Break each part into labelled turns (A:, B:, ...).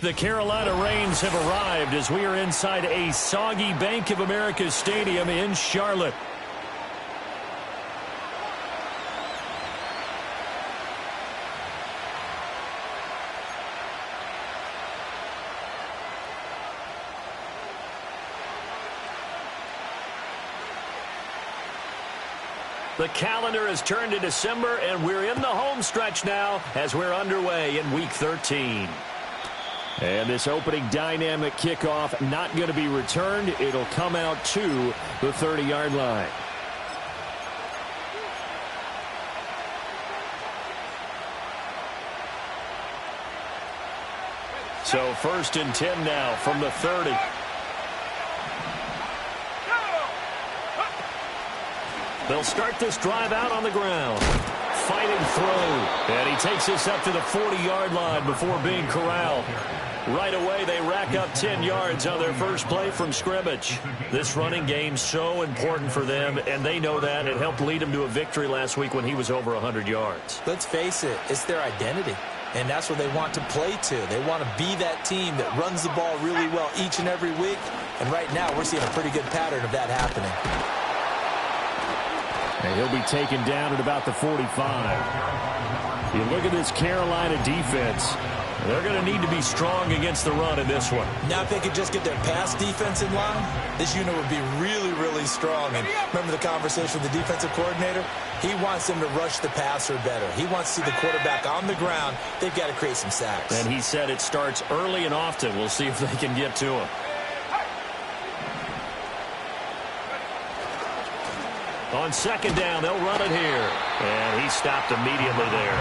A: The Carolina Rains have arrived as we are inside a soggy Bank of America Stadium in Charlotte. The calendar has turned to December, and we're in the home stretch now as we're underway in Week 13. And this opening dynamic kickoff not going to be returned. It'll come out to the 30-yard line. So 1st and 10 now from the 30. They'll start this drive out on the ground. Fighting throw. And he takes this up to the 40-yard line before being corralled. Right away, they rack up 10 yards on their first play from scrimmage. This running game's so important for them, and they know that. It helped lead them to a victory last week when he was over 100 yards.
B: Let's face it, it's their identity, and that's what they want to play to. They want to be that team that runs the ball really well each and every week, and right now we're seeing a pretty good pattern of that happening.
A: And he'll be taken down at about the 45. You look at this Carolina defense. They're going to need to be strong against the run in this one.
B: Now, if they could just get their pass defense in line, this unit would be really, really strong. And remember the conversation with the defensive coordinator? He wants them to rush the passer better. He wants to see the quarterback on the ground. They've got to create some sacks.
A: And he said it starts early and often. We'll see if they can get to him. On 2nd down, they'll run it here. And he stopped immediately there.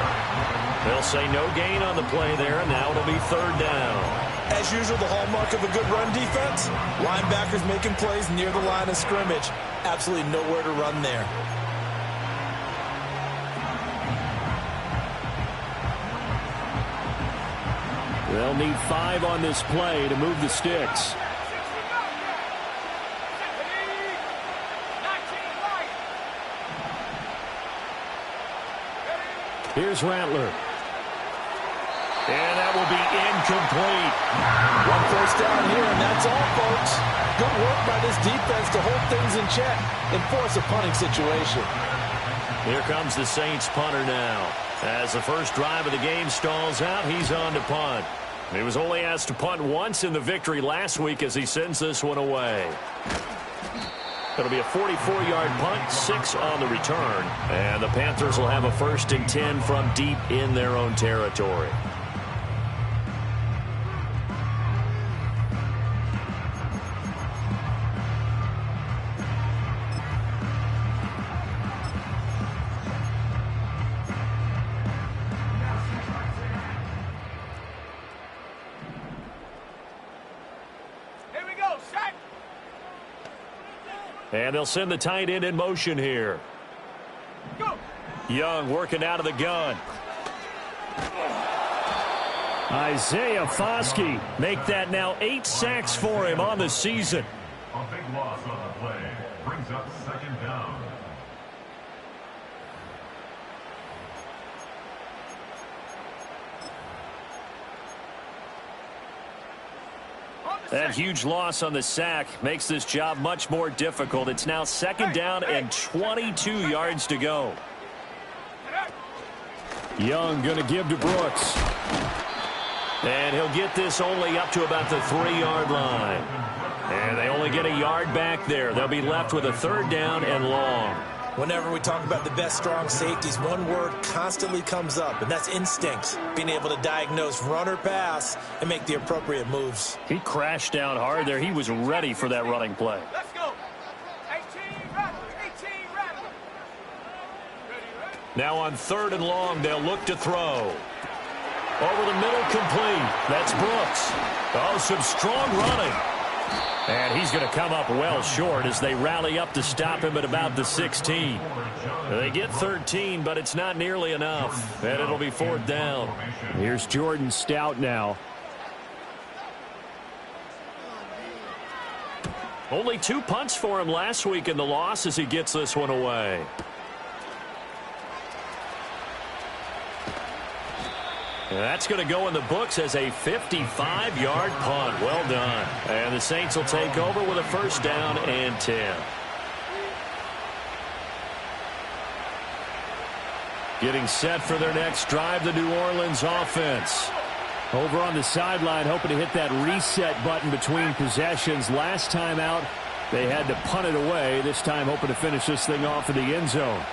A: They'll say no gain on the play there, and now it'll be 3rd down.
B: As usual, the hallmark of a good run defense, linebackers making plays near the line of scrimmage. Absolutely nowhere to run there.
A: They'll need 5 on this play to move the sticks. Here's Rattler. And that will be incomplete.
B: 1 first down here, and that's all, folks. Good work by this defense to hold things in check and force a punting situation.
A: Here comes the Saints punter now. As the first drive of the game stalls out, he's on to punt. He was only asked to punt once in the victory last week as he sends this one away. It'll be a 44-yard punt, 6 on the return. And the Panthers will have a 1st and 10 from deep in their own territory. And they'll send the tight end in motion here. Go. Young working out of the gun. Isaiah Foskey make that now 8 sacks for him on the season.
C: A big loss on the play brings up 2nd down.
A: That huge loss on the sack makes this job much more difficult. It's now 2nd down and 22 yards to go. Young going to give to Brooks. And he'll get this only up to about the 3-yard line. And they only get a yard back there. They'll be left with a 3rd down and long.
B: Whenever we talk about the best strong safeties, one word constantly comes up, and that's instinct. Being able to diagnose run or pass and make the appropriate moves.
A: He crashed down hard there. He was ready for that running play.
D: Let's go. 18 rattle.
A: Now on 3rd and long, they'll look to throw. Over the middle, complete. That's Brooks. Oh, some strong running. And he's going to come up well short as they rally up to stop him at about the 16. They get 13, but it's not nearly enough. And it'll be 4th down. Here's Jordan Stout now. Only 2 punts for him last week in the loss as he gets this one away. And that's going to go in the books as a 55-yard punt. Well done. And the Saints will take over with a 1st down and 10. Getting set for their next drive, the New Orleans offense. Over on the sideline, hoping to hit that reset button between possessions. Last time out, they had to punt it away. This time, hoping to finish this thing off in the end zone.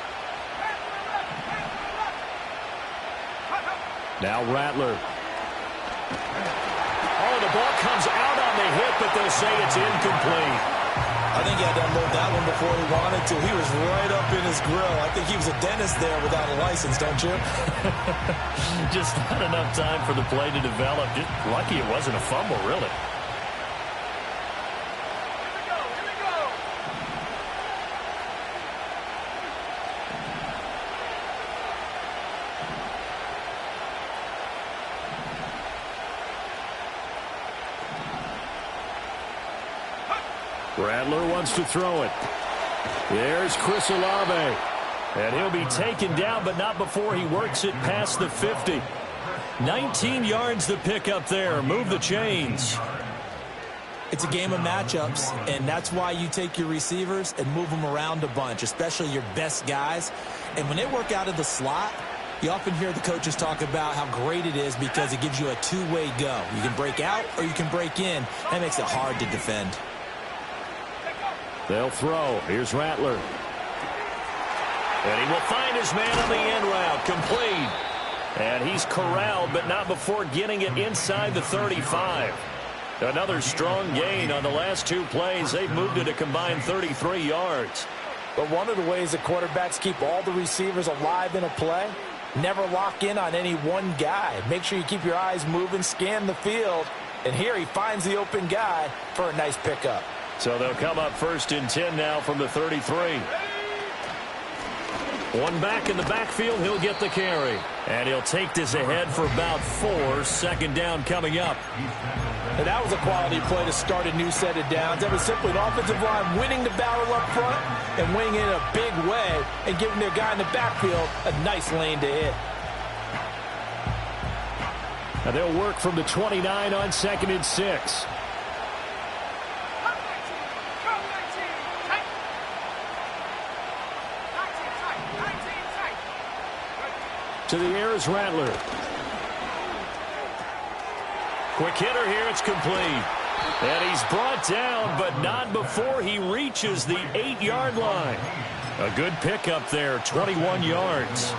A: Now Rattler. Oh, the ball comes out on the hit, but they'll say it's incomplete.
B: I think he had to unload that one before he wanted to. He was right up in his grill. I think he was a dentist there without a license, don't you?
A: Just not enough time for the play to develop. Just lucky it wasn't a fumble, really. Rattler wants to throw it. There's Chris Olave. And he'll be taken down, but not before he works it past the 50. 19 yards to pick up there. Move the chains.
B: It's a game of matchups, and that's why you take your receivers and move them around a bunch, especially your best guys. And when they work out of the slot, you often hear the coaches talk about how great it is because it gives you a two-way go. You can break out or you can break in. That makes it hard to defend.
A: They'll throw. Here's Rattler. And he will find his man on the end route. Complete. And he's corralled, but not before getting it inside the 35. Another strong gain on the last 2 plays. They've moved it a combined 33 yards.
B: But one of the ways that quarterbacks keep all the receivers alive in a play, never lock in on any one guy. Make sure you keep your eyes moving, scan the field. And here he finds the open guy for a nice pickup.
A: So they'll come up 1st and 10 now from the 33. One back in the backfield, he'll get the carry. And he'll take this ahead for about 4. 2nd down coming up.
B: And that was a quality play to start a new set of downs. That was simply an offensive line winning the battle up front and winning it in a big way and giving their guy in the backfield a nice lane to hit.
A: Now they'll work from the 29 on 2nd and 6. To the air is Rattler. Quick hitter here. It's complete. And he's brought down, but not before he reaches the 8-yard line. A good pickup there, 21 yards.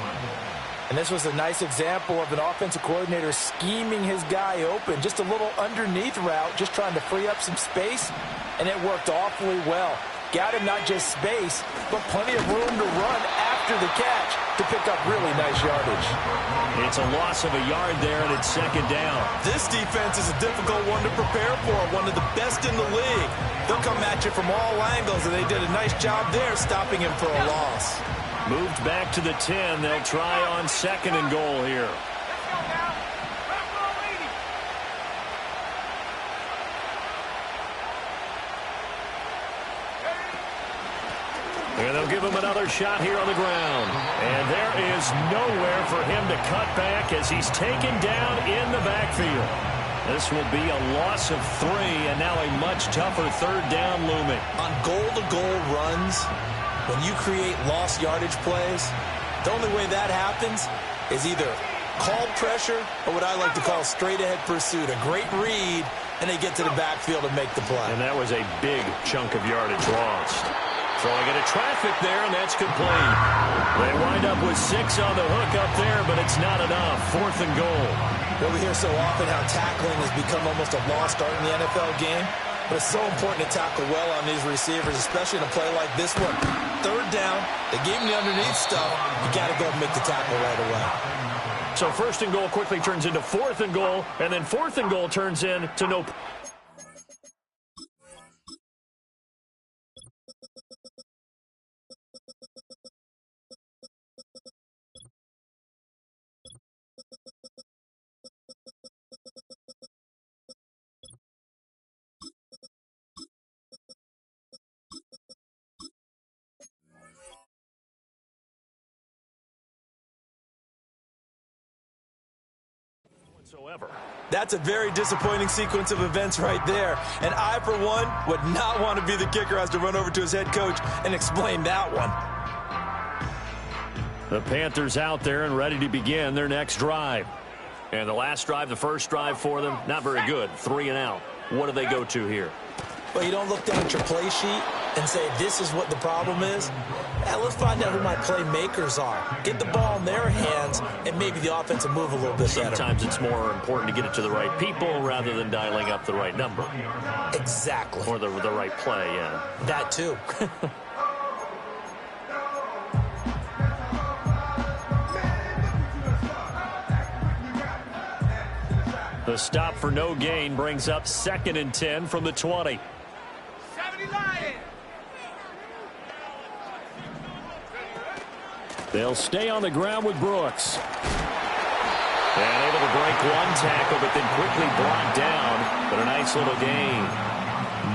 B: And this was a nice example of an offensive coordinator scheming his guy open. Just a little underneath route, just trying to free up some space, and it worked awfully well. Got him not just space, but plenty of room to run after the catch to pick up really nice yardage.
A: It's a loss of a yard there, and it's second down.
B: This defense is a difficult one to prepare for, one of the best in the league. They'll come at you from all angles, and they did a nice job there stopping him for a loss.
A: Moved back to the 10. They'll try on second and goal here. And they'll give him another shot here on the ground. And there is nowhere for him to cut back as he's taken down in the backfield. This will be a loss of 3, and now a much tougher third down looming.
B: On goal-to-goal runs, when you create lost yardage plays, the only way that happens is either called pressure or what I like to call straight-ahead pursuit. A great read, and they get to the backfield and make the play.
A: And that was a big chunk of yardage lost. Throwing into traffic there, and that's complete. They wind up with 6 on the hook up there, but it's not enough. 4th and goal.
B: Well, we hear so often how tackling has become almost a lost art in the NFL game, but it's so important to tackle well on these receivers, especially in a play like this one. Third down, they gave him the underneath stuff. You got to go and make the tackle right away.
A: So 1st and goal quickly turns into 4th and goal, and then 4th and goal turns into no. Whatsoever.
B: That's a very disappointing sequence of events right there. And I, for one, would not want to be the kicker who has to run over to his head coach and explain that one.
A: The Panthers out there and ready to begin their next drive. And the last drive, the first drive for them, not very good. 3 and out. What do they go to here?
B: Well, you don't look down at your play sheet and say, this is what the problem is. Let's find out who my playmakers are. Get the ball in their hands, and maybe the offense will move a little bit better.
A: Sometimes it's more important to get it to the right people rather than dialing up the right number.
B: Exactly.
A: Or the right play, yeah.
B: That too.
A: The stop for no gain brings up 2nd and 10 from the 20.
D: 70 Lions.
A: They'll stay on the ground with Brooks. And able to break one tackle, but then quickly brought down. But a nice little gain.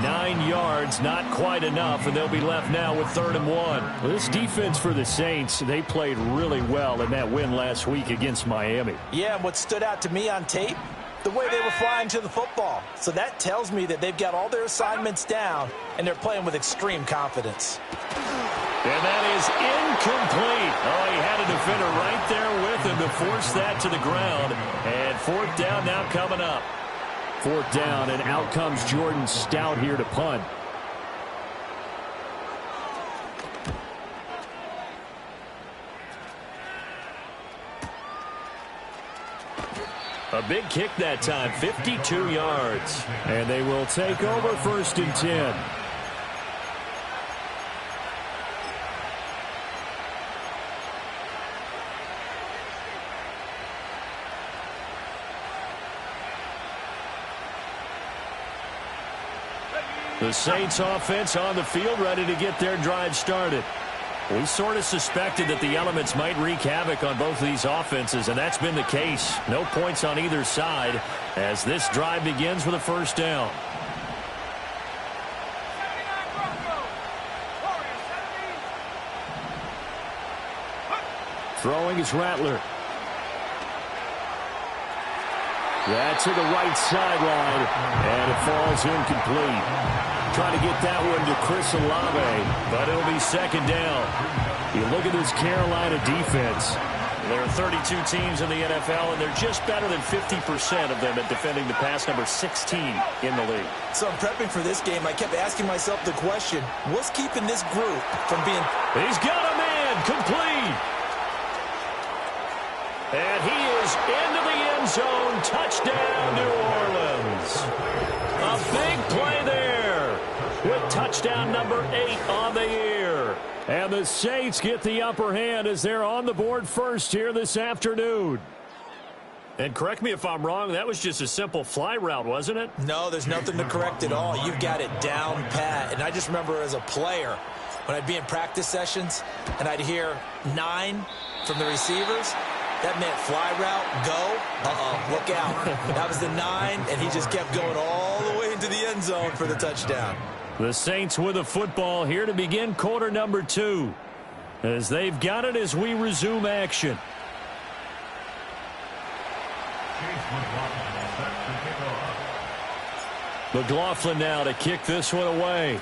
A: 9 yards, not quite enough, and they'll be left now with 3rd and 1. Well, this defense for the Saints, they played really well in that win last week against Miami.
B: Yeah, and what stood out to me on tape, the way they were flying to the football. So that tells me that they've got all their assignments down, and they're playing with extreme confidence.
A: And that is incomplete. Oh, he had a defender right there with him to force that to the ground. And 4th down now coming up. 4th down, and out comes Jordan Stout here to punt. A big kick that time, 52 yards. And they will take over 1st and 10. The Saints offense on the field, ready to get their drive started. We sort of suspected that the elements might wreak havoc on both of these offenses, and that's been the case. No points on either side as this drive begins with a 1st down.
D: 79 Broncos. Warriors 70.
A: Throwing is Rattler. That's to the right sideline, and it falls incomplete. Trying to get that one to Chris Olave, but it'll be 2nd down. You look at this Carolina defense. There are 32 teams in the NFL, and they're just better than 50% of them at defending the pass, number 16 in the league.
B: So I'm prepping for this game. I kept asking myself the question, what's keeping this group from being...
A: He's got a man, complete. And he is into the end zone. Touchdown, New Orleans. A big play there with touchdown number 8 on the year. And the Saints get the upper hand as they're on the board first here this afternoon. And correct me if I'm wrong, that was just a simple fly route, wasn't it?
B: No, there's nothing to correct at all. You've got it down pat. And I just remember as a player, when I'd be in practice sessions and I'd hear 9 from the receivers, that meant fly route, go, look out. That was the 9, and he just kept going all the way into the end zone for the touchdown.
A: The Saints with a football here to begin quarter number 2. As they've got it as we resume action. McLaughlin now to kick this one away.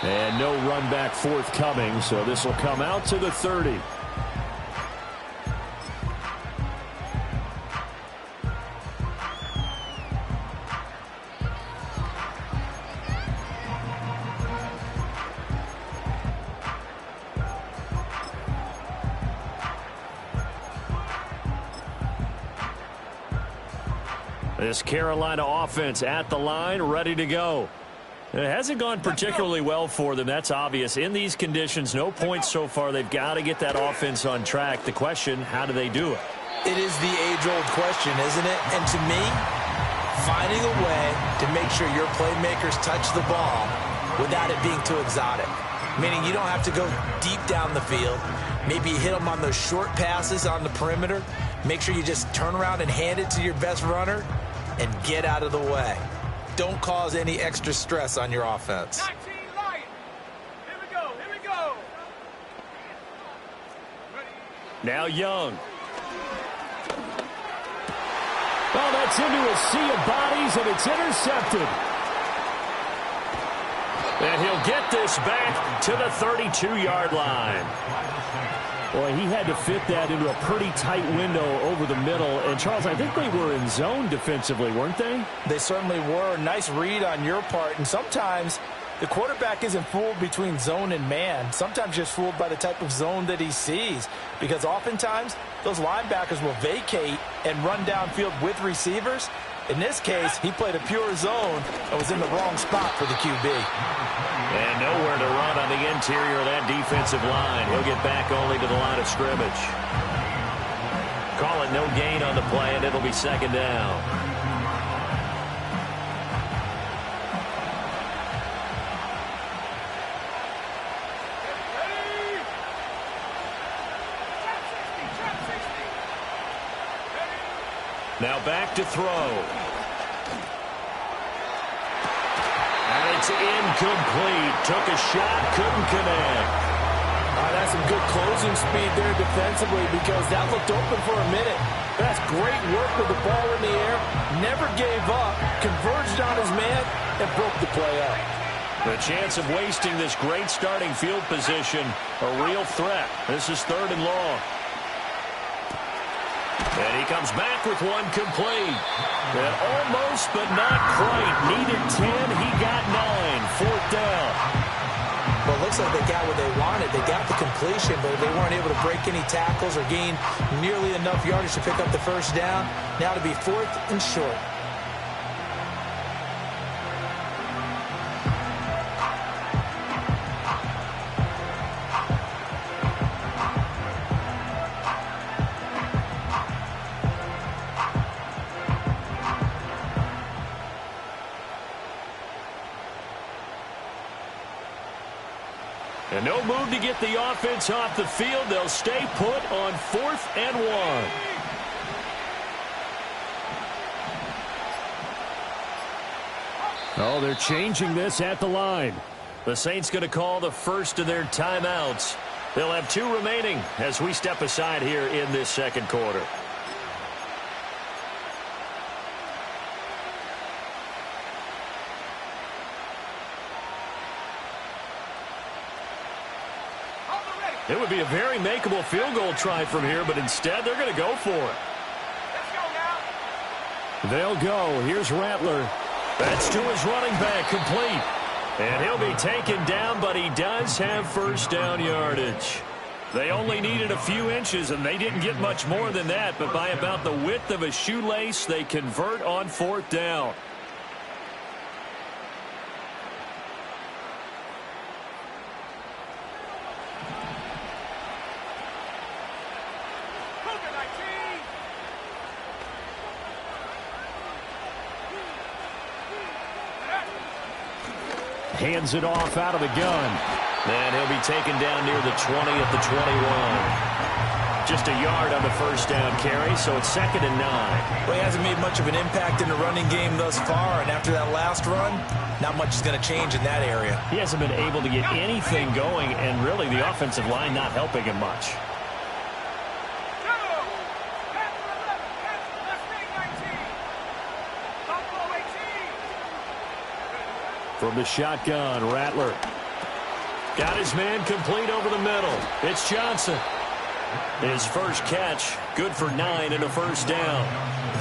A: And no run back forthcoming, so this will come out to the 30. This Carolina offense at the line, ready to go. It hasn't gone particularly well for them. That's obvious. In these conditions, no points so far. They've got to get that offense on track. The question, how do they do it?
B: It is the age-old question, isn't it? And to me, finding a way to make sure your playmakers touch the ball without it being too exotic. Meaning you don't have to go deep down the field. Maybe you hit them on those short passes on the perimeter. Make sure you just turn around and hand it to your best runner and get out of the way. Don't cause any extra stress on your offense.
D: 19 Lions. Here we go. Here we go.
A: Now Young. Oh, that's into a sea of bodies, and it's intercepted. And he'll get this back to the 32-yard line. Boy, he had to fit that into a pretty tight window over the middle. And, Charles, I think they were in zone defensively, weren't they?
E: They certainly were. Nice read on your part. And sometimes the quarterback isn't fooled between zone and man. Sometimes just fooled by the type of zone that he sees. Because oftentimes those linebackers will vacate and run downfield with receivers. In this case, he played a pure zone and was in the wrong spot for the QB.
A: And nowhere to run on the interior of that defensive line. He'll get back only to the line of scrimmage. Call it no gain on the play, and it'll be second down. Now back to throw. And it's incomplete. Took a shot, couldn't connect.
E: That's some good closing speed there defensively because that looked open for a minute. That's great work with the ball in the air. Never gave up, converged on his man, and broke the play up.
A: The chance of wasting this great starting field position, a real threat. This is 3rd and long. And he comes back with one complete. And almost, but not quite. Needed 10. He got 9. 4th down.
B: Well, it looks like they got what they wanted. They got the completion, but they weren't able to break any tackles or gain nearly enough yardage to pick up the first down. Now to be 4th and short.
A: And no move to get the offense off the field. They'll stay put on 4th and 1. Oh, they're changing this at the line. The Saints going to call the first of their timeouts. They'll have 2 remaining as we step aside here in this second quarter. It would be a very makeable field goal try from here, but instead they're going to go for it.
D: Let's go now.
A: They'll go. Here's Rattler. That's to his running back, complete. And he'll be taken down, but he does have first down yardage. They only needed a few inches, and they didn't get much more than that, but by about the width of a shoelace, they convert on fourth down. Hands it off out of the gun. And he'll be taken down near the 20 at the 21. Just a yard on the first down carry, so it's 2nd and 9.
B: Well, he hasn't made much of an impact in the running game thus far, and after that last run, not much is going to change in that area.
A: He hasn't been able to get anything going, and really the offensive line not helping him much. From the shotgun, Rattler. Got his man complete over the middle. It's Johnson. His first catch, good for 9 and a first down.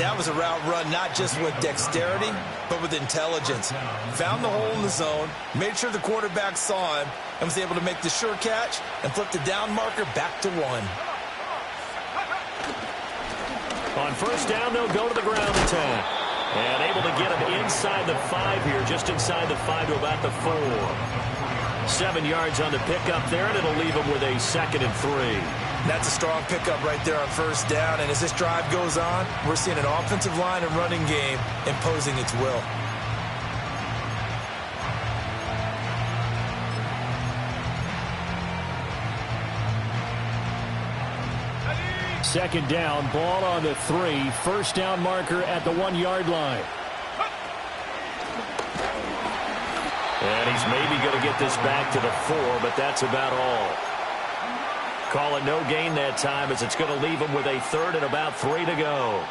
B: That was a route run not just with dexterity, but with intelligence. Found the hole in the zone, made sure the quarterback saw him, and was able to make the sure catch and flip the down marker back to 1.
A: On first down, they'll go to the ground attack. And able to get him inside the 5 here, just inside the 5 to about the 4. 7 yards on the pickup there, and it'll leave him with a 2nd and 3.
B: That's a strong pickup right there on first down, and as this drive goes on, we're seeing an offensive line and running game imposing its will.
A: Second down, ball on the 3. First down marker at the 1-yard line. And he's maybe going to get this back to the 4, but that's about all. Call it no gain that time, as it's going to leave him with a 3rd and about 3 to go.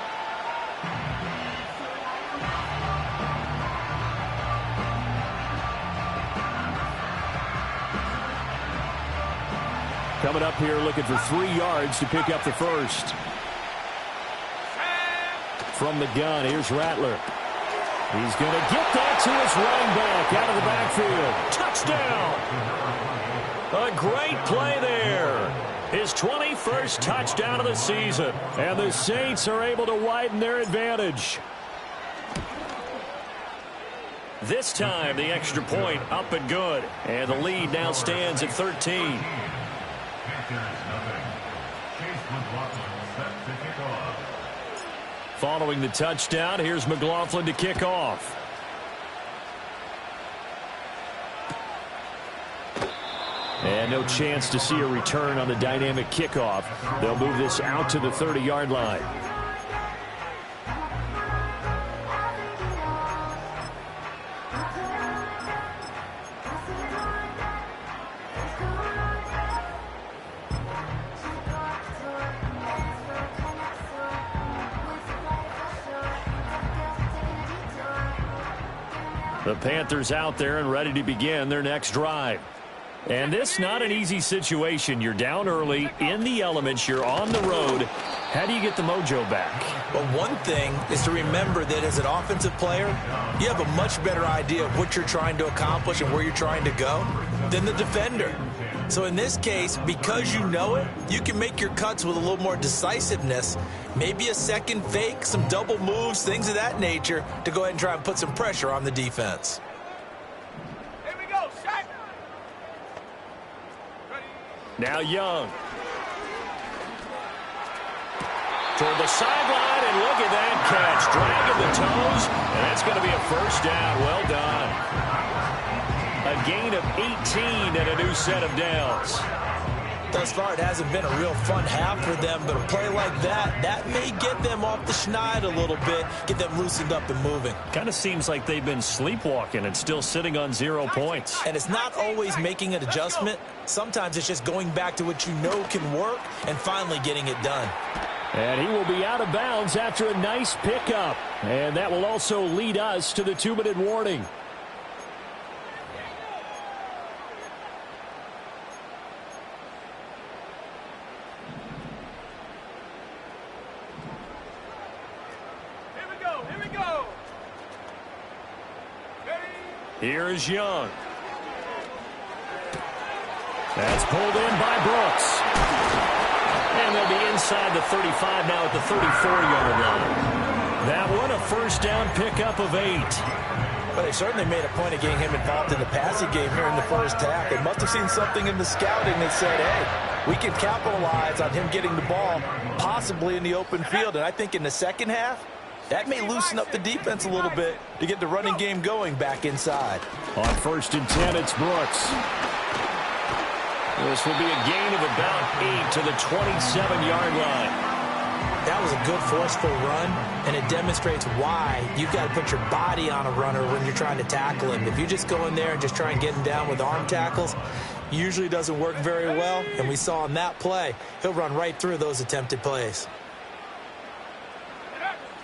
A: Coming up here looking for 3 yards to pick up the first. From the gun, here's Rattler. He's going to get that to his running back out of the backfield. Touchdown! A great play there. His 21st touchdown of the season. And the Saints are able to widen their advantage. This time, the extra point up and good. And the lead now stands at 13. Following the touchdown, here's McLaughlin to kick off. And no chance to see a return on the dynamic kickoff. They'll move this out to the 30-yard line. The Panthers out there and ready to begin their next drive. And this not an easy situation. You're down early, in the elements, you're on the road. How do you get the mojo back?
B: Well, one thing is to remember that as an offensive player, you have a much better idea of what you're trying to accomplish and where you're trying to go than the defender. So in this case, because you know it, you can make your cuts with a little more decisiveness, maybe a second fake, some double moves, things of that nature, to go ahead and try and put some pressure on the defense.
D: Here we go, shot.
A: Now Young. Toward the sideline, and look at that catch. Dragging the toes, and that's going to be a first down. Well done. A gain of 18 and a new set of downs.
B: Thus far, it hasn't been a real fun half for them, but a play like that may get them off the schneid a little bit, get them loosened up and moving.
A: Kind of seems like they've been sleepwalking and still sitting on 0 points.
B: And it's not always making an adjustment. Sometimes it's just going back to what you know can work and finally getting it done.
A: And he will be out of bounds after a nice pickup. And that will also lead us to the 2-minute warning. Here's Young. That's pulled in by Brooks. And they'll be inside the 35 now at the 34-yard line. That one a first down pickup of 8.
E: Well, they certainly made a point of getting him involved in the passing game here in the first half. They must have seen something in the scouting that said, hey, we can capitalize on him getting the ball possibly in the open field. And I think in the second half, that may loosen up the defense a little bit to get the running game going back inside.
A: On 1st and 10, it's Brooks. This will be a gain of about 8 to the 27-yard line.
B: That was a good forceful run, and it demonstrates why you've got to put your body on a runner when you're trying to tackle him. If you just go in there and just try and get him down with arm tackles, usually doesn't work very well, and we saw in that play, he'll run right through those attempted plays.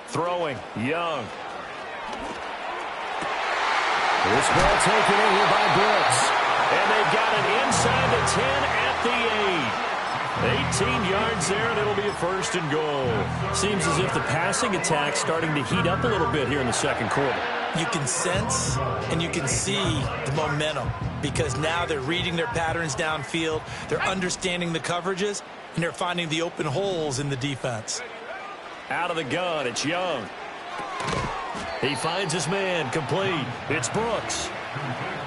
A: Throwing, Young. This ball taken in here by Brooks. And they've got it inside the 10 at the 8. 18 yards there, and it'll be a first and goal. Seems as if the passing attack's starting to heat up a little bit here in the second quarter.
B: You can sense and you can see the momentum because now they're reading their patterns downfield, they're understanding the coverages, and they're finding the open holes in the defense.
A: Out of the gun, it's Young. He finds his man, complete. It's Brooks.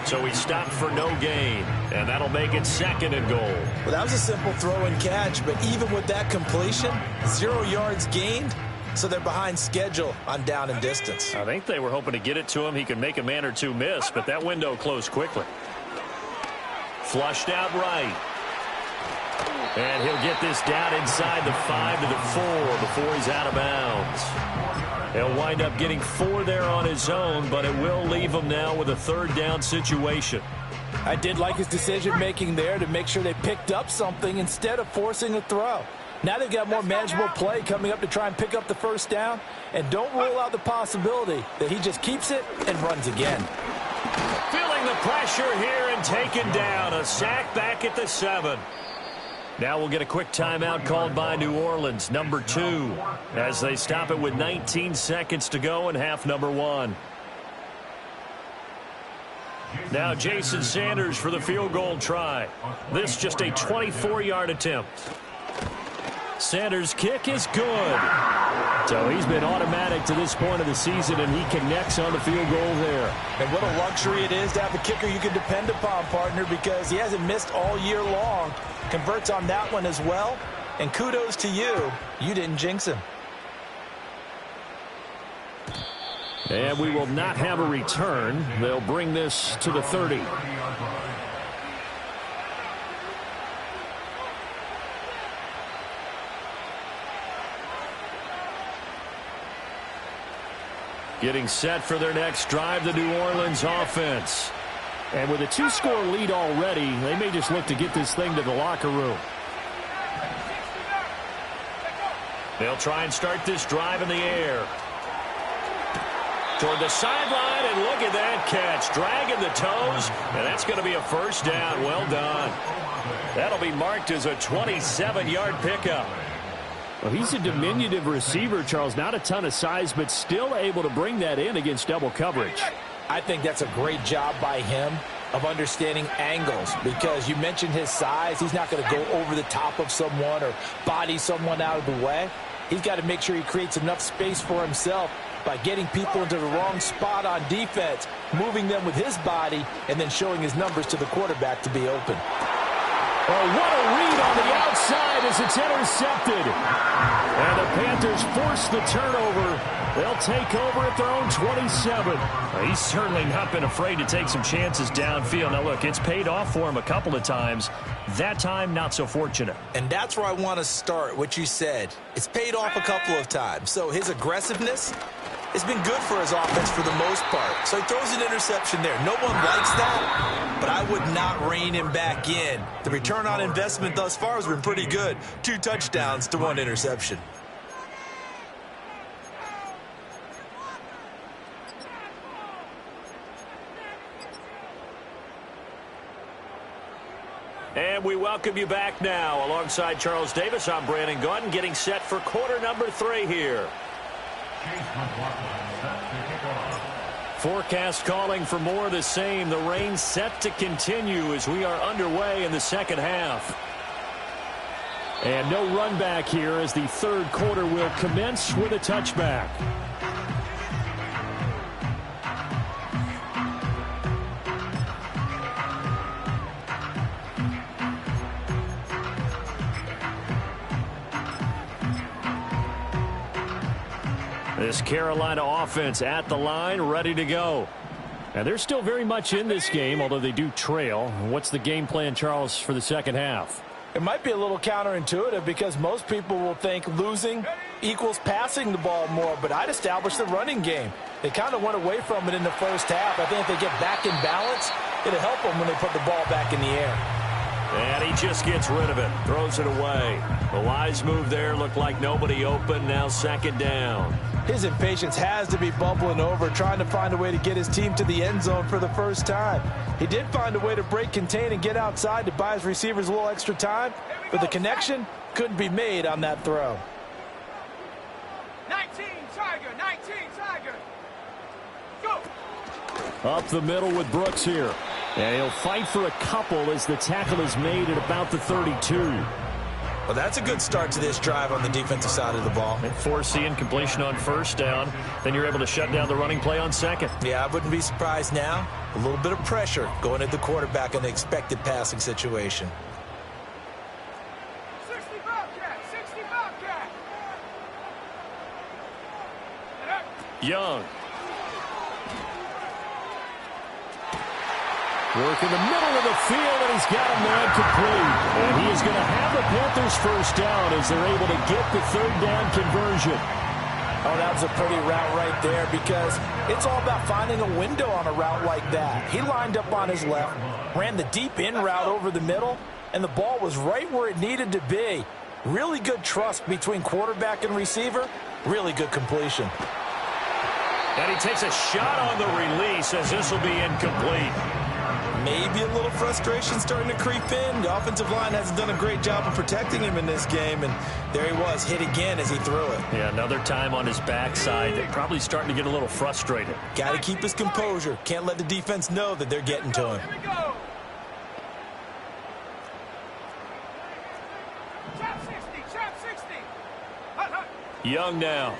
A: So he stopped for no gain, and that'll make it 2nd and goal.
B: Well, that was a simple throw and catch, but even with that completion, 0 yards gained, so they're behind schedule on down and distance.
A: I think they were hoping to get it to him. He could make a man or two miss, but that window closed quickly. Flushed out right. And he'll get this down inside the 5 to the 4 before he's out of bounds. He'll wind up getting 4 there on his own, but it will leave him now with a 3rd down situation.
E: I did like his decision-making there to make sure they picked up something instead of forcing a throw. Now they've got more manageable play coming up to try and pick up the first down, and don't rule out the possibility that he just keeps it and runs again.
A: Feeling the pressure here and taken down. A sack back at the 7. Now we'll get a quick timeout called by New Orleans, number 2, as they stop it with 19 seconds to go in half number 1. Now Jason Sanders for the field goal try. This just a 24-yard attempt. Sanders' kick is good. So he's been automatic to this point of the season, and he connects on the field goal there.
E: And what a luxury it is to have a kicker you can depend upon, partner, because he hasn't missed all year long. Converts on that one as well. And kudos to you. You didn't jinx him.
A: And we will not have a return. They'll bring this to the 30. Getting set for their next drive, the New Orleans offense. And with a 2-score lead already, they may just look to get this thing to the locker room. They'll try and start this drive in the air. Toward the sideline, and look at that catch. Dragging the toes, and that's going to be a first down. Well done. That'll be marked as a 27-yard pickup. Well, he's a diminutive receiver, Charles. Not a ton of size, but still able to bring that in against double coverage.
E: I think that's a great job by him of understanding angles, because you mentioned his size. He's not going to go over the top of someone or body someone out of the way. He's got to make sure he creates enough space for himself by getting people into the wrong spot on defense, moving them with his body, and then showing his numbers to the quarterback to be open.
A: Oh, what a read on the outside as it's intercepted. And the Panthers force the turnover. They'll take over at their own 27. Well, he's certainly not been afraid to take some chances downfield. Now, look, it's paid off for him a couple of times. That time, not so fortunate.
B: And that's where I want to start, what you said. It's paid off a couple of times. So his aggressiveness has been good for his offense for the most part. So he throws an interception there. No one likes that, but I would not rein him back in. The return on investment thus far has been pretty good. 2 touchdowns to 1 interception.
A: And we welcome you back now. Alongside Charles Davis, I'm Brandon Gaudin, getting set for quarter number 3 here. forecast calling for more of the same. The rain set to continue as we are underway in the second half. And no run back here as the third quarter will commence with a touchback. This Carolina offense at the line, ready to go. And they're still very much in this game, although they do trail. What's the game plan, Charles, for the second half?
E: It might be a little counterintuitive because most people will think losing equals passing the ball more, but I'd establish the running game. They kind of went away from it in the first half. I think if they get back in balance, it'll help them when they put the ball back in the air.
A: And he just gets rid of it, throws it away. The wise move there, looked like nobody open, now second down.
E: His impatience has to be bubbling over, trying to find a way to get his team to the end zone for the first time. He did find a way to break contain and get outside to buy his receivers a little extra time, but the connection couldn't be made on that throw.
D: 19 Tiger. Go.
A: Up the middle with Brooks here. And he'll fight for a couple as the tackle is made at about the 32.
B: Well, that's a good start to this drive on the defensive side of the ball.
A: And forcing completion on first down. Then you're able to shut down the running play on second.
B: Yeah, I wouldn't be surprised now. A little bit of pressure going at the quarterback in the expected passing situation.
D: 60 Bobcat.
A: Young. Work in the middle of the field, and he's got a man complete. And he is going to have the Panthers first down as they're able to get the third down conversion.
E: Oh, that was a pretty route right there because it's all about finding a window on a route like that. He lined up on his left, ran the deep in route over the middle, and the ball was right where it needed to be. Really good trust between quarterback and receiver. Really good completion.
A: And he takes a shot on the release as this will be incomplete.
B: Maybe a little frustration starting to creep in. The offensive line hasn't done a great job of protecting him in this game, and there he was, hit again as he threw it.
A: Yeah, another time on his backside. They're probably starting to get a little frustrated.
B: Got to keep his composure. Can't let the defense know that they're getting to him.
D: Here we go. Trap 60. Hut.
A: Young now.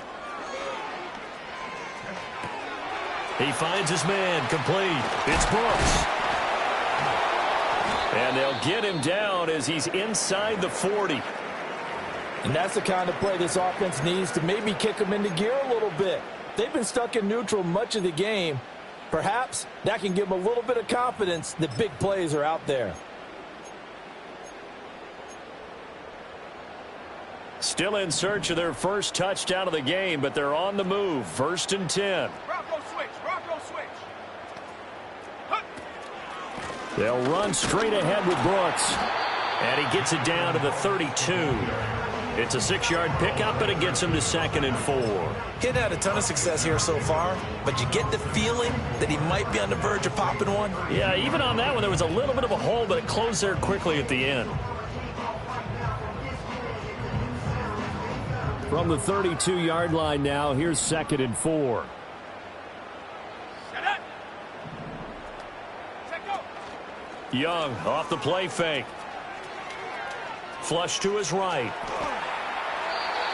A: He finds his man, complete. It's Brooks. And they'll get him down as he's inside the 40.
E: And that's the kind of play this offense needs to maybe kick them into gear a little bit. They've been stuck in neutral much of the game. Perhaps that can give them a little bit of confidence that big plays are out there.
A: Still in search of their first touchdown of the game, but they're on the move. 1st and 10.
D: Bronco switch.
A: They'll run straight ahead with Brooks. And he gets it down to the 32. It's a 6-yard pickup, and it gets him to 2nd and 4.
B: He had a ton of success here so far, but you get the feeling that he might be on the verge of popping one.
A: Yeah, even on that one, there was a little bit of a hole, but it closed there quickly at the end. From the 32-yard line now, here's 2nd and 4. Young off the play fake. Flush to his right.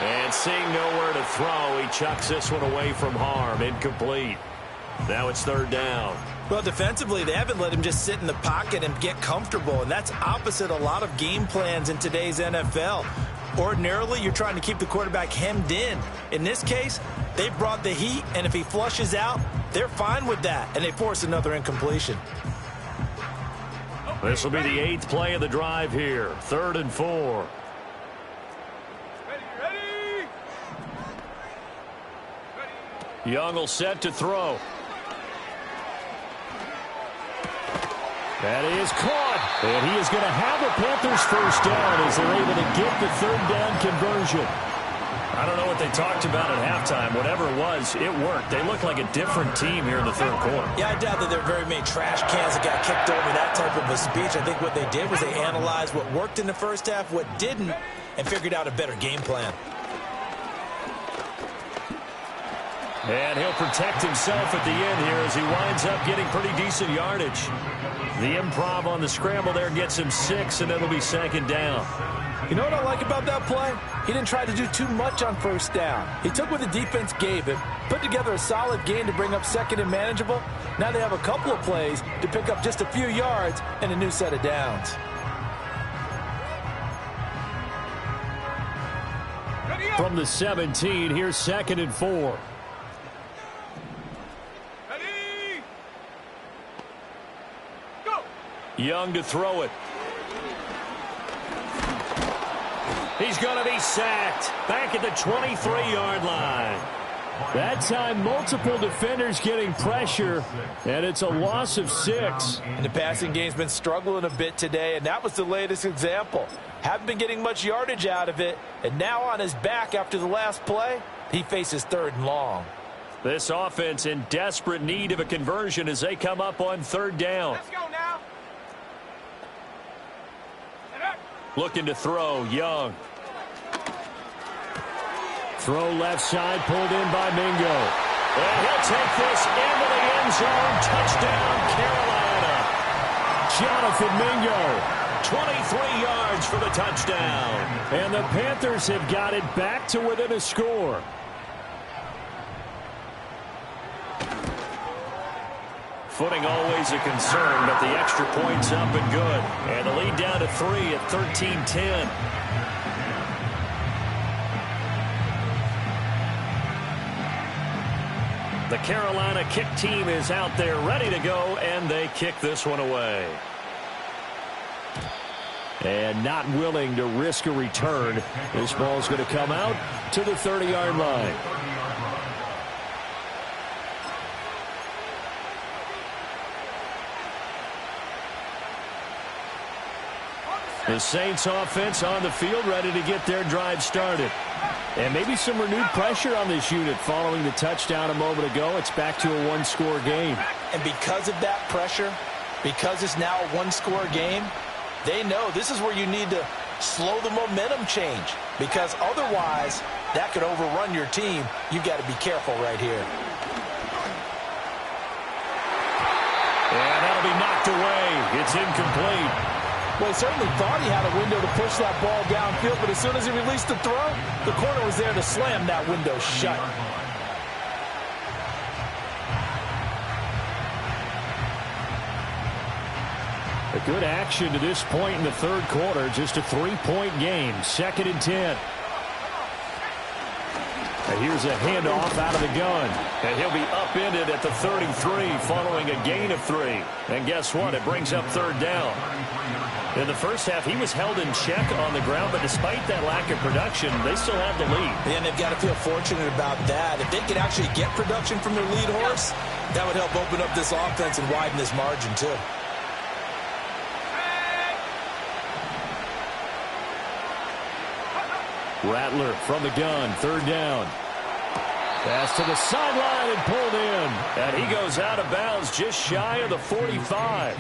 A: And seeing nowhere to throw, he chucks this one away from harm. Incomplete. Now it's 3rd down.
B: Well, defensively, they haven't let him just sit in the pocket and get comfortable, and that's opposite a lot of game plans in today's NFL. Ordinarily, you're trying to keep the quarterback hemmed in. In this case, they brought the heat, and if he flushes out, they're fine with that, and they force another incompletion.
A: This will be the 8th play of the drive here. 3rd and 4.
D: Ready.
A: Young will set to throw. That is caught. And he is going to have the Panthers first down as they're able to get the 3rd down conversion. I don't know what they talked about at halftime. Whatever it was, it worked. They look like a different team here in the 3rd quarter.
B: Yeah, I doubt that there are very many trash cans that got kicked over that type of a speech. I think what they did was they analyzed what worked in the first half, what didn't, and figured out a better game plan.
A: And he'll protect himself at the end here as he winds up getting pretty decent yardage. The improv on the scramble there gets him 6, and it'll be second down.
E: You know what I like about that play? He didn't try to do too much on first down. He took what the defense gave him, put together a solid game to bring up second and manageable. Now they have a couple of plays to pick up just a few yards and a new set of downs.
A: From the 17, here's 2nd and 4.
D: Ready? Go!
A: Young to throw it. He's going to be sacked back at the 23-yard line. That time, multiple defenders getting pressure, and it's a loss of 6.
E: And the passing game's been struggling a bit today, and that was the latest example. Haven't been getting much yardage out of it, and now on his back after the last play, he faces 3rd and long.
A: This offense in desperate need of a conversion as they come up on 3rd down.
D: Let's go now.
A: Looking to throw, Young. Throw left side, pulled in by Mingo. And he'll take this into the end zone. Touchdown, Carolina. Jonathan Mingo. 23 yards for the touchdown. And the Panthers have got it back to within a score. Footing always a concern, but the extra point's up and good. And the lead down to 3 at 13-10. The Carolina kick team is out there ready to go, and they kick this one away. And not willing to risk a return. This ball's going to come out to the 30-yard line. The Saints offense on the field ready to get their drive started. And maybe some renewed pressure on this unit following the touchdown a moment ago. It's back to a one-score game.
E: And because of that pressure, because it's now a one-score game, they know this is where you need to slow the momentum change, because otherwise that could overrun your team. You've got to be careful right here.
A: And that'll be knocked away. It's incomplete.
E: Well, he certainly thought he had a window to push that ball downfield, but as soon as he released the throw, the corner was there to slam that window shut.
A: A good action to this point in the third quarter. Just a 3-point game. 2nd and 10. And here's a handoff out of the gun. And he'll be upended at the 33 following a gain of 3. And guess what? It brings up 3rd down. In the first half, he was held in check on the ground, but despite that lack of production, they still have the lead.
B: And they've got to feel fortunate about that. If they could actually get production from their lead horse, that would help open up this offense and widen this margin, too.
A: Rattler from the gun, 3rd down. Pass to the sideline and pulled in. And he goes out of bounds just shy of the 45.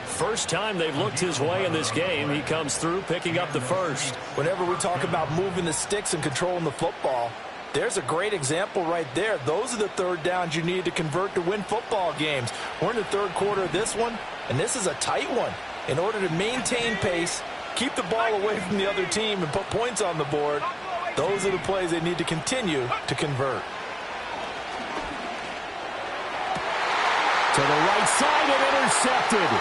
A: First time they've looked his way in this game. He comes through picking up the first.
E: Whenever we talk about moving the sticks and controlling the football, there's a great example right there. Those are the 3rd downs you need to convert to win football games. We're in the 3rd quarter of this one, and this is a tight one. In order to maintain pace, keep the ball away from the other team, and put points on the board, those are the plays they need to continue to convert.
A: To the right side and intercepted.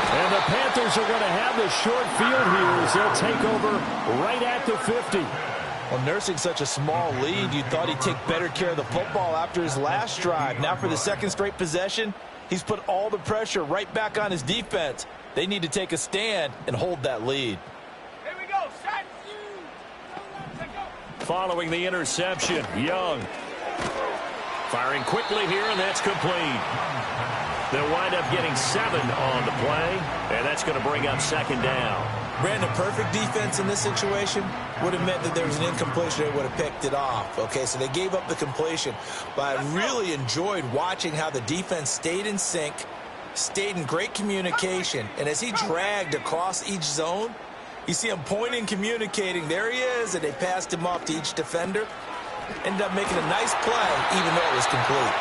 A: And the Panthers are going to have the short field here as they'll take over right at the 50.
E: Well, nursing such a small lead, you thought he'd take better care of the football after his last drive. Now for the 2nd straight possession, he's put all the pressure right back on his defense. They need to take a stand and hold that lead.
D: Here we go. Set.
A: Following the interception, Young. Firing quickly here, and that's complete. They'll wind up getting 7 on the play, and that's going to bring up 2nd down.
B: Brandon, perfect defense in this situation would have meant that there was an incompletion. They would have picked it off. Okay, so they gave up the completion. But I really enjoyed watching how the defense stayed in sync, stayed in great communication. And as he dragged across each zone, you see him pointing, communicating. There he is, and they passed him off to each defender. ended up making a nice play, even though it was complete.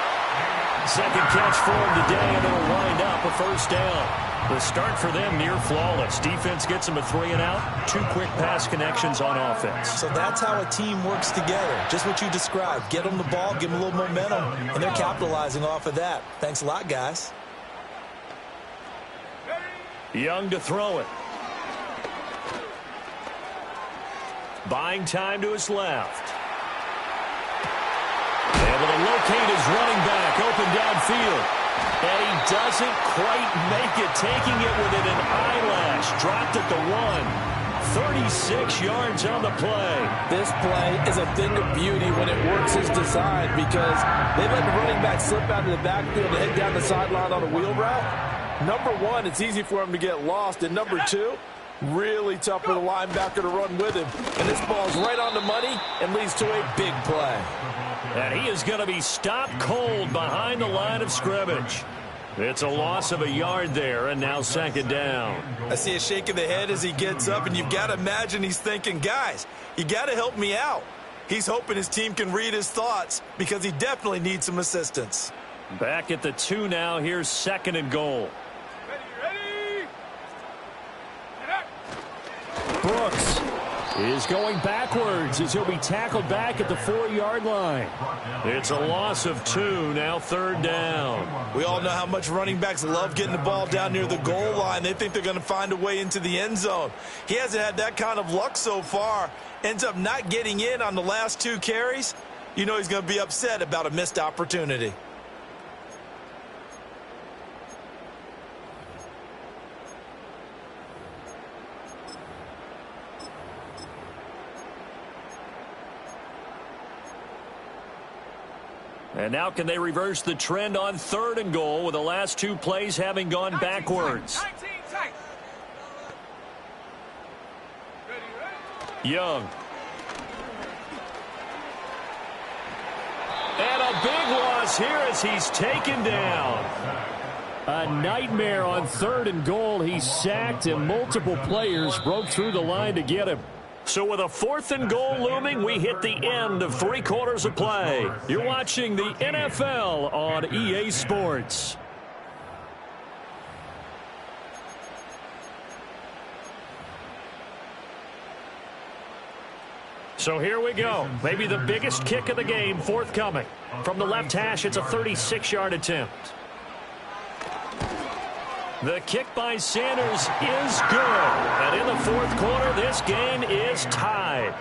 A: Second catch for him today, and it'll wind up a first down. The start for them near flawless. Defense gets them a 3 and out. 2 quick pass connections on offense.
B: So that's how a team works together. Just what you described. Get them the ball, give them a little momentum, and they're capitalizing off of that. Thanks a lot, guys.
A: Young to throw it. Buying time to his left. Able to locate his running back open downfield. And he doesn't quite make it, taking it within an eyelash. Dropped at the 1. 36 yards on the play.
E: This play is a thing of beauty when it works as designed because they let the running back slip out of the backfield and head down the sideline on a wheel route. Number 1, it's easy for him to get lost. And number 2, really tough for the linebacker to run with him. And this ball's right on the money and leads to a big play.
A: And he is going to be stopped cold behind the line of scrimmage. It's a loss of a yard there, and now second down.
B: I see a shake of the head as he gets up, and you've got to imagine he's thinking, guys, you got to help me out. He's hoping his team can read his thoughts because he definitely needs some assistance.
A: Back at the 2 now. Here's second and goal.
D: Ready?
A: Brooks is going backwards as he'll be tackled back at the 4-yard line. It's a loss of 2, now third down.
B: We all know how much running backs love getting the ball down near the goal line. They think they're going to find a way into the end zone. He hasn't had that kind of luck so far. Ends up not getting in on the last 2 carries. You know he's going to be upset about a missed opportunity.
A: And now can they reverse the trend on third and goal with the last 2 plays having gone backwards?
D: 19 tight.
A: Young. And a big loss here as he's taken down. A nightmare on third and goal. He's sacked and multiple players broke through the line to get him. So with a 4th and goal looming, we hit the end of 3 quarters of play. You're watching the NFL on EA Sports. So here we go. Maybe the biggest kick of the game forthcoming. From the left hash, it's a 36-yard attempt. The kick by Sanders is good. And in the 4th quarter, this game is tied.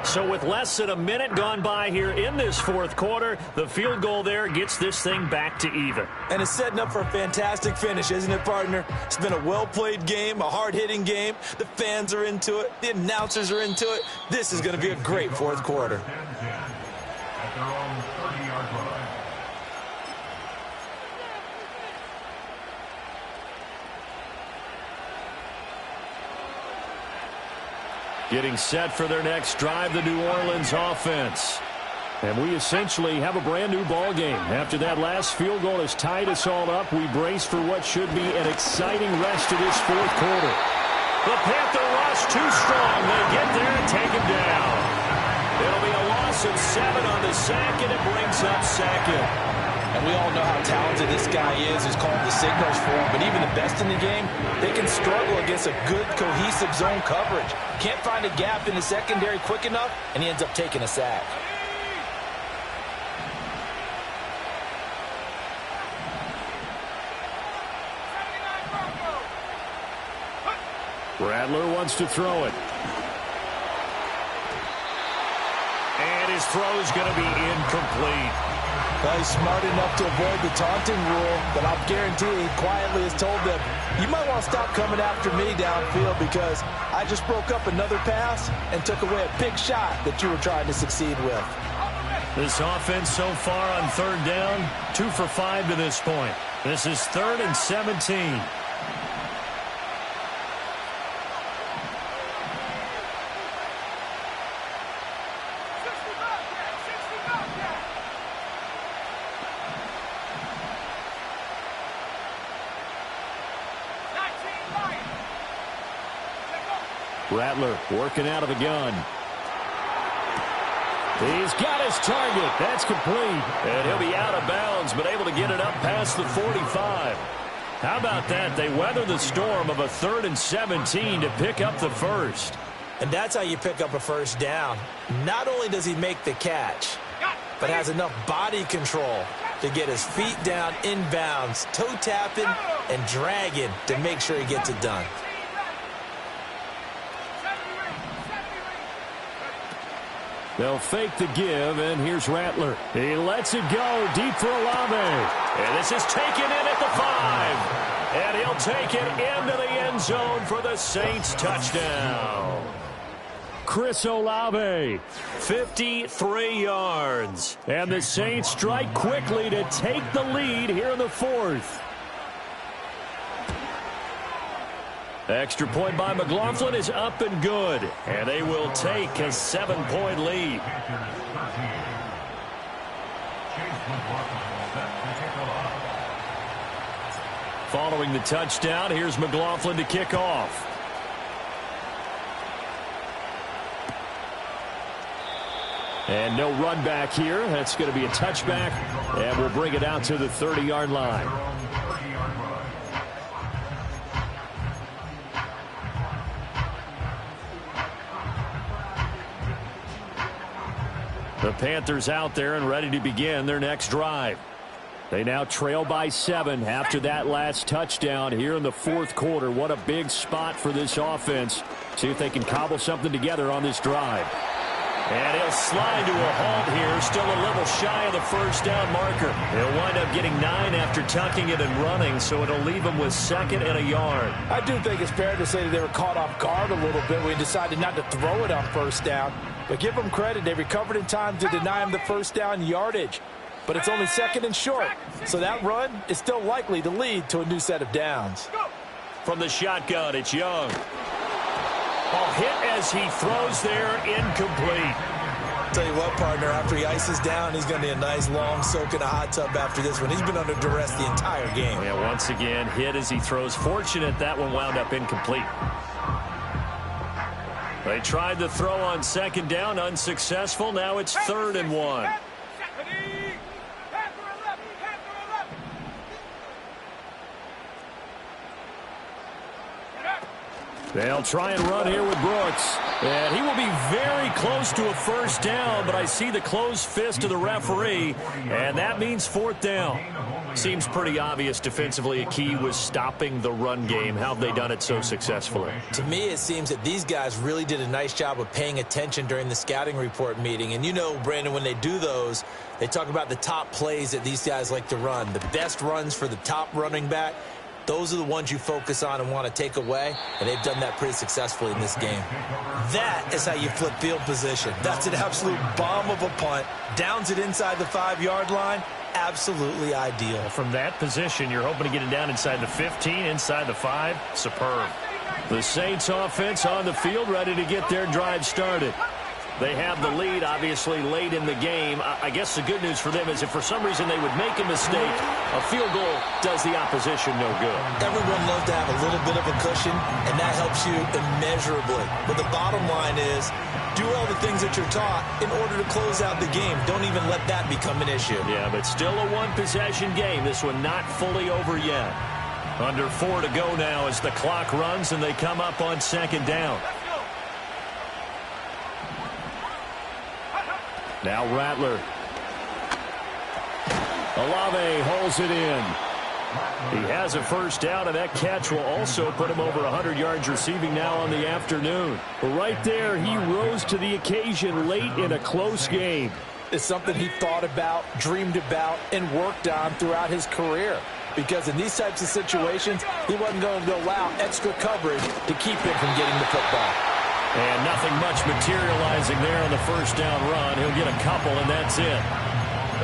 A: So with less than a minute gone by here in this 4th quarter, the field goal there gets this thing back to even.
B: And it's setting up for a fantastic finish, isn't it, partner? It's been a well-played game, a hard-hitting game. The fans are into it. The announcers are into it. This is going to be a great 4th quarter.
C: At their own 30-yard line.
A: Getting set for their next drive, the New Orleans offense. And we essentially have a brand new ball game. After that last field goal has tied us all up, we brace for what should be an exciting rest of this 4th quarter. The Panther rush too strong. They get there and take him down. It'll be a loss of 7 on the sack, and it brings up second.
E: And we all know how talented this guy is who's called the signals for him. But even the best in the game, they can struggle against a good, cohesive zone coverage. Can't find a gap in the secondary quick enough, and he ends up taking a sack.
A: Rattler wants to throw it. And his throw is going to be incomplete.
B: Well, he's smart enough to avoid the taunting rule, but I'll guarantee he quietly has told them, you might want to stop coming after me downfield because I just broke up another pass and took away a big shot that you were trying to succeed with.
A: This offense so far on third down, 2 for 5 to this point. This is 3rd and 17. Rattler working out of the gun. He's got his target. That's complete. And he'll be out of bounds, but able to get it up past the 45. How about that? They weather the storm of a 3rd and 17 to pick up the first.
B: And that's how you pick up a first down. Not only does he make the catch, but has enough body control to get his feet down inbounds, toe tapping and dragging to make sure he gets it done.
A: They'll fake the give, and here's Rattler. He lets it go deep for Olave. And this is taken in at the 5. And he'll take it into the end zone for the Saints touchdown. Chris Olave, 53 yards. And the Saints strike quickly to take the lead here in the 4th. Extra point by McLaughlin is up and good. And they will take a 7-point lead. Following the touchdown, here's McLaughlin to kick off. And no run back here. That's going to be a touchback. And we'll bring it out to the 30-yard line. The Panthers out there and ready to begin their next drive. They now trail by 7 after that last touchdown here in the 4th quarter. What a big spot for this offense. See if they can cobble something together on this drive. And he'll slide to a halt here, still a little shy of the first down marker. He'll wind up getting 9 after tucking it and running, so it'll leave him with 2nd and a yard.
E: I do think it's fair to say that they were caught off guard a little bit when he decided not to throw it on first down. But give them credit, they recovered in time to deny him the first down yardage. But it's only 2nd and short, so that run is still likely to lead to a new set of downs.
A: From the shotgun, it's Young. A hit as he throws there, incomplete.
B: Tell you what, partner, after he ices down, he's going to need a nice long soak in a hot tub after this one. He's been under duress the entire game.
A: Yeah, once again, hit as he throws. Fortunate that one wound up incomplete. They tried to throw on 2nd down, unsuccessful. Now it's 3rd and 1. They'll try and run here with Brooks. And he will be very close to a first down, but I see the closed fist of the referee, and that means 4th down. Seems pretty obvious defensively a key was stopping the run game. How have they done it so successfully?
B: To me, it seems that these guys really did a nice job of paying attention during the scouting report meeting. And you know, Brandon, when they do those, they talk about the top plays that these guys like to run. The best runs for the top running back. Those are the ones you focus on and want to take away, and they've done that pretty successfully in this game. That is how you flip field position. That's an absolute bomb of a punt. Downs it inside the 5-yard line. Absolutely ideal.
A: From that position, you're hoping to get it down inside the 15, inside the 5. Superb. The Saints offense on the field, ready to get their drive started. They have the lead, obviously, late in the game. I guess the good news for them is if for some reason they would make a mistake, a field goal does the opposition no good.
B: Everyone loves to have a little bit of a cushion, and that helps you immeasurably. But the bottom line is, do all the things that you're taught in order to close out the game. Don't even let that become an issue.
A: Yeah, but still a one-possession game. This one not fully over yet. Under 4 to go now as the clock runs and they come up on 2nd down. Now Rattler. Olave holds it in. He has a first down, and that catch will also put him over 100 yards receiving now on the afternoon. But right there, he rose to the occasion late in a close game.
E: It's something he thought about, dreamed about, and worked on throughout his career. Because in these types of situations, he wasn't going to allow extra coverage to keep him from getting the football.
A: And nothing much materializing there on the first down run. He'll get a couple, and that's it.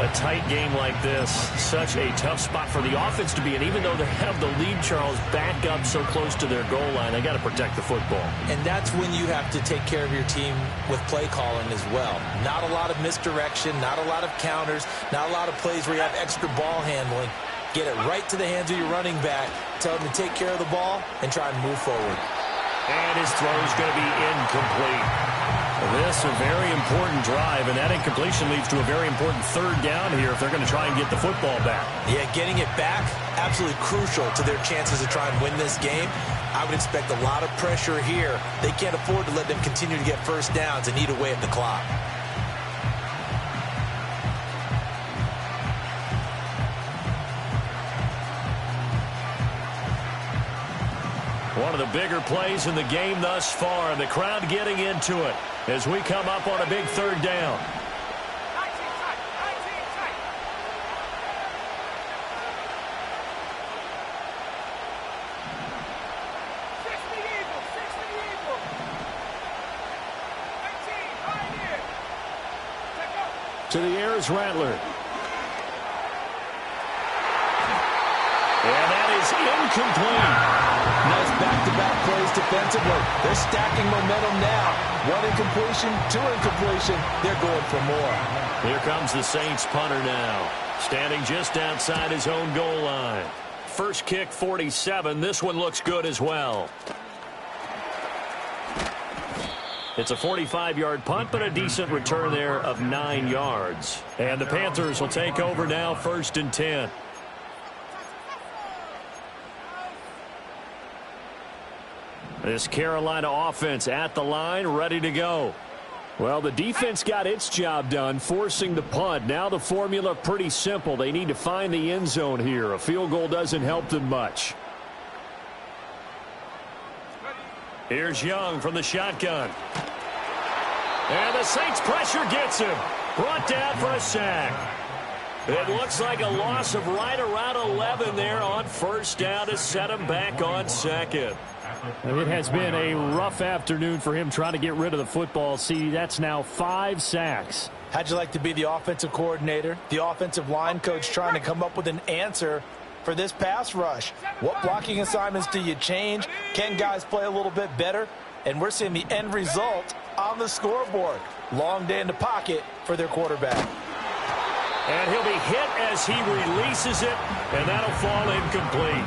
A: A tight game like this, such a tough spot for the offense to be in. Even though they have the lead, Charles, back up so close to their goal line, they got to protect the football.
B: And that's when you have to take care of your team with play calling as well. Not a lot of misdirection, not a lot of counters, not a lot of plays where you have extra ball handling. Get it right to the hands of your running back, tell him to take care of the ball, and try and move forward.
A: And his throw is going to be incomplete. This a very important drive, and that incompletion leads to a very important third down here if they're going to try and get the football back.
B: Yeah, getting it back, absolutely crucial to their chances to try and win this game. I would expect a lot of pressure here. They can't afford to let them continue to get first downs and eat away at the clock.
A: One of the bigger plays in the game thus far. The crowd getting into it as we come up on a big third down.
D: 19 tight, 19 tight. Six the Eagle, 19, right here. Take up.
A: To the air is Rattler. And that is incomplete.
E: Nice back-to-back plays defensively. They're stacking momentum now. One incompletion, two incompletion. They're going for more.
A: Here comes the Saints punter now, standing just outside his own goal line. First kick, 47. This one looks good as well. It's a 45-yard punt, but a decent return there of 9 yards. And the Panthers will take over now, 1st and 10. This Carolina offense at the line, ready to go. Well, the defense got its job done, forcing the punt. Now the formula pretty simple. They need to find the end zone here. A field goal doesn't help them much. Here's Young from the shotgun. And the Saints pressure gets him. Brought down for a sack. It looks like a loss of right around 11 there on first down to set him back on second. It has been a rough afternoon for him trying to get rid of the football. See, that's now 5 sacks.
E: How'd you like to be the offensive coordinator, the offensive line coach trying to come up with an answer for this pass rush? What blocking assignments do you change? Can guys play a little bit better? And we're seeing the end result on the scoreboard. Long day in the pocket for their quarterback.
A: And he'll be hit as he releases it, and that'll fall incomplete.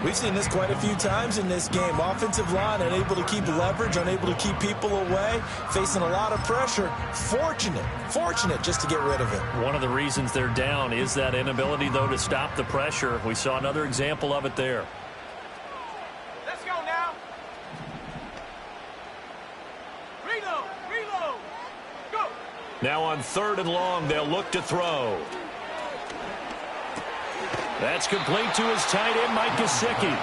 B: We've seen this quite a few times in this game. Offensive line unable to keep leverage, unable to keep people away, facing a lot of pressure. Fortunate just to get rid of it.
A: One of the reasons they're down is that inability, though, to stop the pressure. We saw another example of it there.
D: Let's go now. Reload. Go.
A: Now on 3rd and long, they'll look to throw. That's complete to his tight end, Mike Gesicki.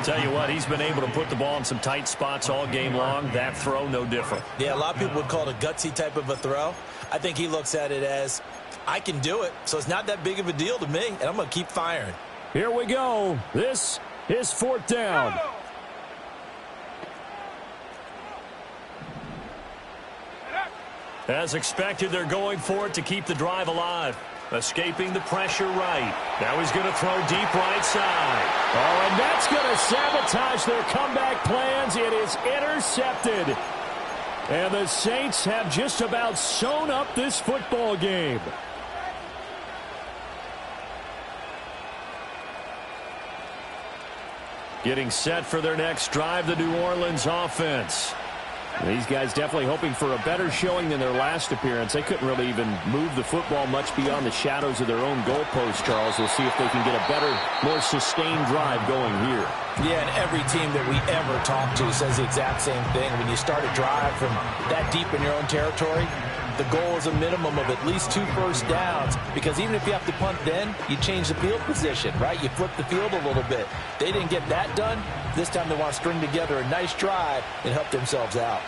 A: Tell you what, he's been able to put the ball in some tight spots all game long. That throw, no different.
B: Yeah, a lot of people would call it a gutsy type of a throw. I think he looks at it as, I can do it, so it's not that big of a deal to me, and I'm going to keep firing.
A: Here we go. This is 4th down. As expected, they're going for it to keep the drive alive. Escaping the pressure right. Now he's going to throw deep right side. Oh, and that's going to sabotage their comeback plans. It is intercepted. And the Saints have just about sewn up this football game. Getting set for their next drive, the New Orleans offense. These guys definitely hoping for a better showing than their last appearance. They couldn't really even move the football much beyond the shadows of their own goalpost, Charles. We'll see if they can get a better, more sustained drive going here.
E: Yeah, and every team that we ever talk to says the exact same thing. When you start a drive from that deep in your own territory, the goal is a minimum of at least 2 first downs, because even if you have to punt then, you change the field position, right? You flip the field a little bit. They didn't get that done. This time they want to string together a nice drive and help themselves out.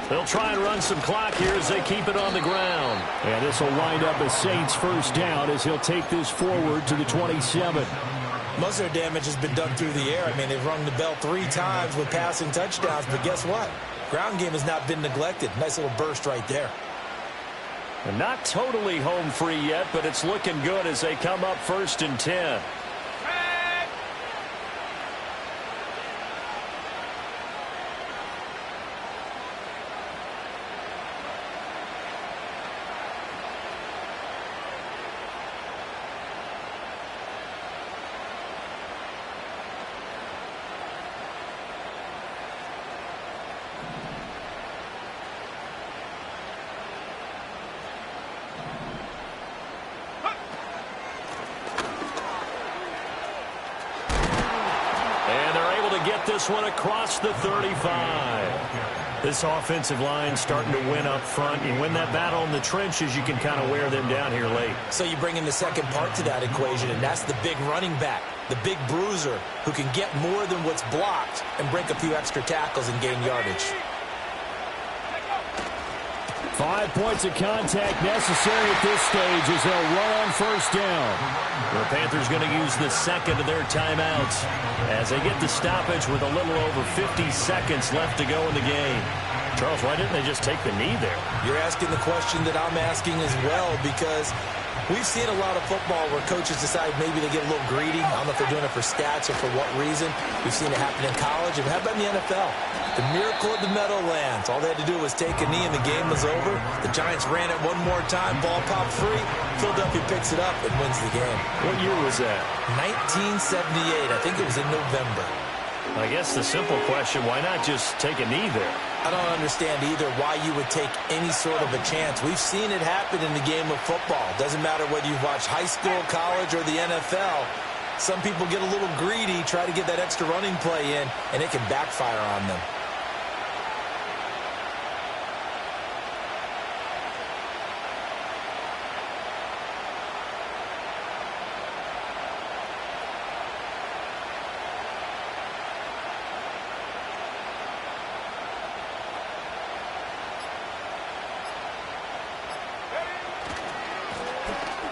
A: They'll try and run some clock here as they keep it on the ground. And this will wind up a Saints first down as he'll take this forward to the 27.
B: Most of their damage has been done through the air. I mean, they've rung the bell 3 times with passing touchdowns, but guess what? Ground game has not been neglected. Nice little burst right there.
A: And not totally home free yet, but it's looking good as they come up 1st and 10. to get this one across the 35. This offensive line starting to win up front. You win that battle in the trenches, you can kind of wear them down here late.
B: So you bring in the second part to that equation, and that's the big running back, the big bruiser, who can get more than what's blocked and break a few extra tackles and gain yardage.
F: 5 points of contact necessary at this stage as they'll run on first down.
A: The Panthers going to use the second of their timeouts as they get the stoppage with a little over 50 seconds left to go in the game. Charles, why didn't they just take the knee there?
B: You're asking the question that I'm asking as well, because we've seen a lot of football where coaches decide maybe they get a little greedy. I don't know if they're doing it for stats or for what reason. We've seen it happen in college. And how about in the NFL? The miracle of the Meadowlands. All they had to do was take a knee and the game was over. The Giants ran it one more time. Ball popped free. Philadelphia picks it up and wins the game.
A: What year was that?
B: 1978. I think it was in November.
A: I guess the simple question, why not just take a knee there?
B: I don't understand either why you would take any sort of a chance. We've seen it happen in the game of football. Doesn't matter whether you've watched high school, college, or the NFL. Some people get a little greedy, try to get that extra running play in, and it can backfire on them.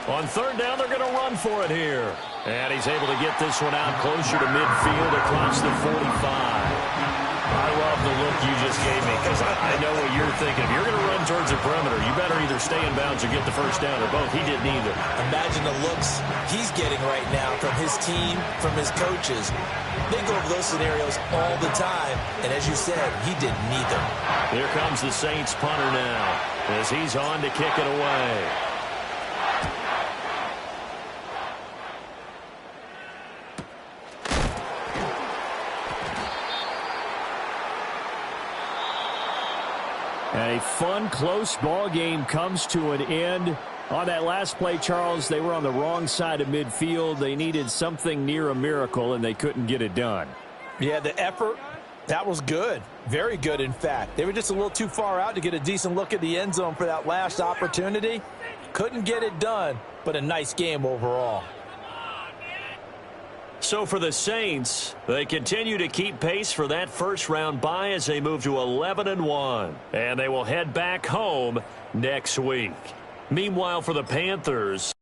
A: On third down, they're going to run for it here. And he's able to get this one out closer to midfield across the 45. I love the look you just gave me because I know what you're thinking. If you're going to run towards the perimeter, you better either stay in bounds or get the first down, or both. He did neither.
B: Imagine the looks he's getting right now from his team, from his coaches. They go over those scenarios all the time, and as you said, he did neither.
A: Here comes the Saints punter now as he's on to kick it away.
F: And a fun, close ball game comes to an end. On that last play, Charles, they were on the wrong side of midfield. They needed something near a miracle, and they couldn't get it done.
E: Yeah, the effort, that was good. Very good, in fact. They were just a little too far out to get a decent look at the end zone for that last opportunity. Couldn't get it done, but a nice game overall.
A: So for the Saints, they continue to keep pace for that first-round bye as they move to 11-1. And they will head back home next week. Meanwhile, for the Panthers,